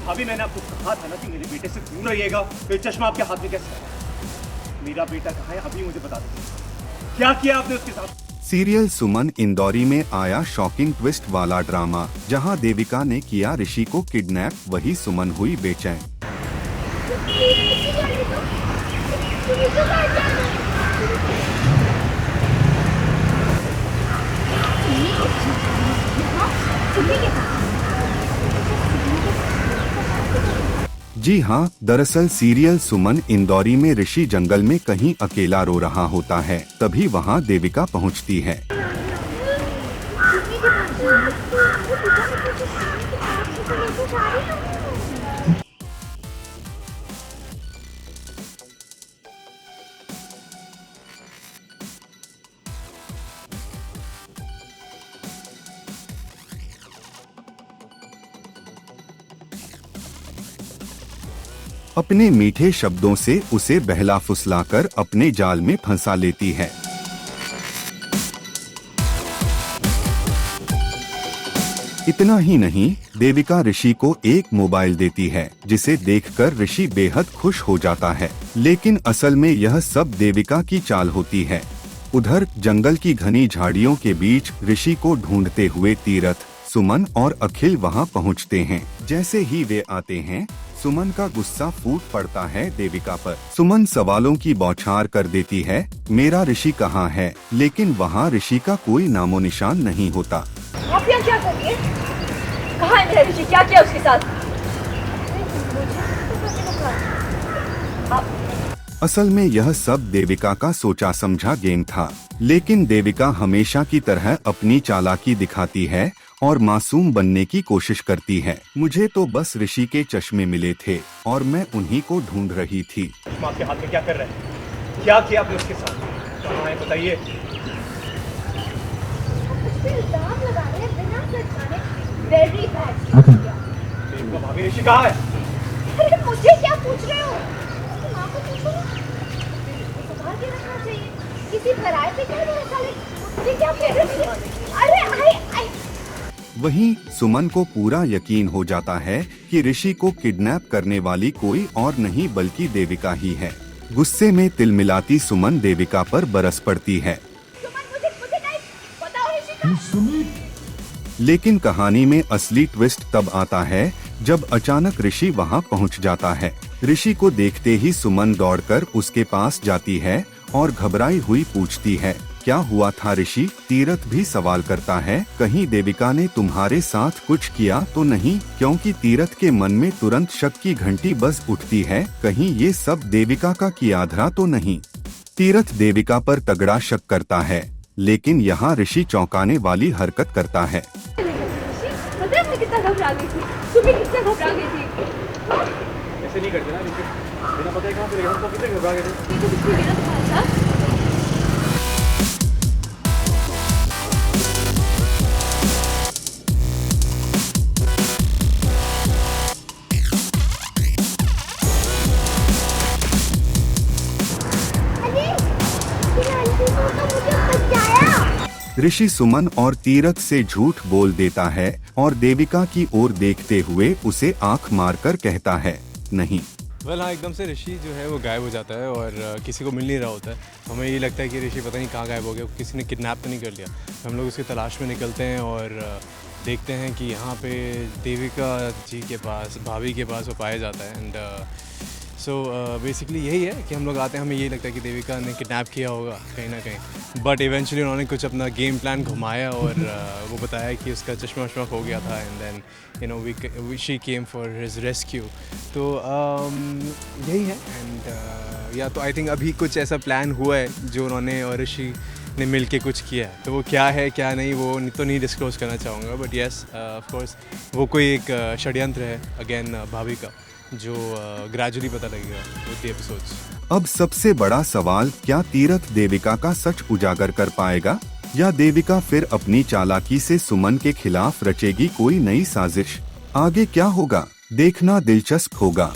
अभी मैंने आपको कहा था ना कि मेरे बेटे से दूर रहिएगा, तो ये चश्मा आपके हाथ में कैसे आया? मेरा बेटा कहाँ है अभी मुझे बता दीजिए। क्या किया आपने उसके साथ? सीरियल सुमन इंदौरी में आया शॉकिंग ट्विस्ट वाला ड्रामा, जहां देविका ने किया ऋषि को किडनैप, वही सुमन हुई बेचैन। जी हाँ, दरअसल सीरियल सुमन इंदौरी में ऋषि जंगल में कहीं अकेला रो रहा होता है, तभी वहाँ देविका पहुँचती है। अपने मीठे शब्दों से उसे बहला फुसलाकर अपने जाल में फंसा लेती है। इतना ही नहीं, देविका ऋषि को एक मोबाइल देती है, जिसे देखकर ऋषि बेहद खुश हो जाता है। लेकिन असल में यह सब देविका की चाल होती है। उधर जंगल की घनी झाड़ियों के बीच ऋषि को ढूंढते हुए तीरथ, सुमन और अखिल वहां पहुंचते हैं। जैसे ही वे आते हैं, सुमन का गुस्सा फूट पड़ता है देविका पर। सुमन सवालों की बौछार कर देती है, मेरा ऋषि कहाँ है? लेकिन वहाँ ऋषि का कोई नामो निशान नहीं होता। आप यहाँ क्या कर रही हैं? कहाँ है मेरा ऋषि? क्या किया उसके साथ? असल में यह सब देविका का सोचा समझा गेम था, लेकिन देविका हमेशा की तरह अपनी चालाकी दिखाती है और मासूम बनने की कोशिश करती है। मुझे तो बस ऋषि के चश्मे मिले थे और मैं उन्हीं को ढूंढ रही थी। आपके हाथ में क्या कर रहे हैं? क्या किया आपने उसके साथ? कहाँ है बताइए। इल्जाम लगा रहे हैं बिना सच जाने। Very bad. भाभी ऋषि कहाँ है? अरे मुझे क्या पूछ रहे हो? तुम माँ को पूछो ना। संभाल के रखना चाहिए। किसी पराये पे क्या भरोसा ले? मुझे क्या कह रहे हो? अरे आई वहीं सुमन को पूरा यकीन हो जाता है कि ऋषि को किडनैप करने वाली कोई और नहीं बल्कि देविका ही है। गुस्से में तिलमिलाती सुमन देविका पर बरस पड़ती है। मुझे नहीं बताओ ऋषि का। लेकिन कहानी में असली ट्विस्ट तब आता है जब अचानक ऋषि वहां पहुंच जाता है। ऋषि को देखते ही सुमन दौड़कर उसके पास जाती है और घबराई हुई पूछती है, क्या हुआ था ऋषि? तीरथ भी सवाल करता है, कहीं देविका ने तुम्हारे साथ कुछ किया तो नहीं? क्योंकि तीरथ के मन में तुरंत शक की घंटी बज उठती है, कहीं ये सब देविका का कियाधरा तो नहीं। तीरथ देविका पर तगड़ा शक करता है, लेकिन यहाँ ऋषि चौंकाने वाली हरकत करता है। पता है मैं कितना घबरा गई थी? तुम्हें कितना घबरा गई थी? ऐसे नहीं करते ना ऋषि, बिना पता है कहाँ पे हम तो कितने घबरा गए थे। ये तो कुछ नहीं मेरा था। ऋषि सुमन और तीरथ से झूठ बोल देता है और देविका की ओर देखते हुए उसे आंख मारकर कहता है, नहीं। हाँ, एकदम से ऋषि जो है वो गायब हो जाता है और किसी को मिल नहीं रहा होता है। हमें ये लगता है कि ऋषि पता नहीं कहाँ गायब हो गया, किसी ने किडनैप तो नहीं कर लिया। हम लोग उसकी तलाश में निकलते हैं और देखते हैं कि यहाँ पे देविका जी के पास, भाभी के पास वो पाया जाता है। एंड सो बेसिकली यही है कि हम लोग आते हैं, हमें यही लगता है कि देविका ने किडनैप किया होगा कहीं ना कहीं, बट इवेंचुअली उन्होंने कुछ अपना गेम प्लान घुमाया और वो बताया कि उसका चश्मा वश्मा खो गया था। And then you know she came for his rescue. तो यही है। एंड या तो आई थिंक अभी कुछ ऐसा प्लान हुआ है जो उन्होंने और ऋषि ने मिल के कुछ किया है, तो वो क्या है क्या नहीं वो तो नहीं डिस्क्लोज करना चाहूँगा, बट येस ऑफ कोर्स वो कोई एक षड्यंत्र है अगेन भाभी का, जो ग्रेजुअली पता लगेगा विद द एपिसोड्स। अब सबसे बड़ा सवाल, क्या तीरथ देविका का सच उजागर कर पाएगा या देविका फिर अपनी चालाकी से सुमन के खिलाफ रचेगी कोई नई साजिश? आगे क्या होगा देखना दिलचस्प होगा।